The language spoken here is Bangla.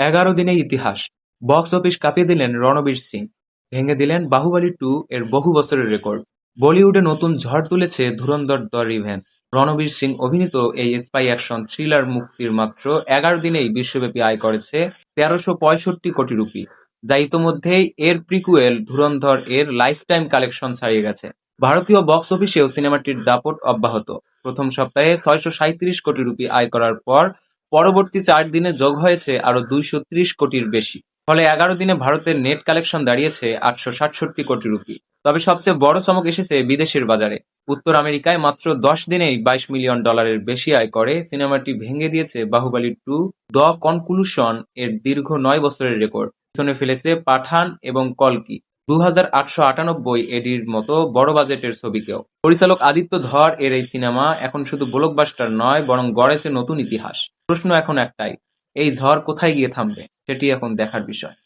11 দিনের ইতিহাস। বক্স অফিস কাঁপিয়ে দিলেন রণবীর সিং, ভেঙে দিলেন বাহুবলী 2 এর বহু বছরের রেকর্ড। বলিউডে নতুন ঝড় তুলেছে ধুরন্ধর দ্য রিভেঞ্জ। রণবীর সিং অভিনীত এই স্পাই অ্যাকশন থ্রিলার মুক্তির মাত্র 11 দিনেই বিশ্বব্যাপী আয় করেছে 1365 কোটি রুপি, যা ইতোমধ্যেই এর প্রিকুয়েল ধুরন্ধর এর লাইফ টাইম কালেকশন ছাড়িয়ে গেছে। ভারতীয় বক্স অফিসেও সিনেমাটির দাপট অব্যাহত। প্রথম সপ্তাহে 637 কোটি রুপি আয় করার পর পরবর্তী 4 দিনে যোগ হয়েছে আরও 230 কোটির বেশি। ফলে 11 দিনে ভারতের নেট কালেকশন দাঁড়িয়েছে 867 কোটি রুপি। তবে সবচেয়ে বড় চমক এসেছে বিদেশের বাজারে। উত্তর আমেরিকায় মাত্র 10 দিনেই $22 মিলিয়ন বেশি আয় করে সিনেমাটি ভেঙে দিয়েছে বাহুবলী 2 দ্য কনক্লুশন এর দীর্ঘ 9 বছরের রেকর্ড। পিছনে ফেলেছে পাঠান এবং কল্কি, 2898 এডির মতো বড় বাজেটের ছবিকেও। পরিচালক আদিত্য ধর এর এই সিনেমা এখন শুধু ব্লকবাস্টার নয়, বরং গড়েছে নতুন ইতিহাস। প্রশ্ন এখন একটাই, এই ঝড় কোথায় গিয়ে থামবে? সেটি এখন দেখার বিষয়।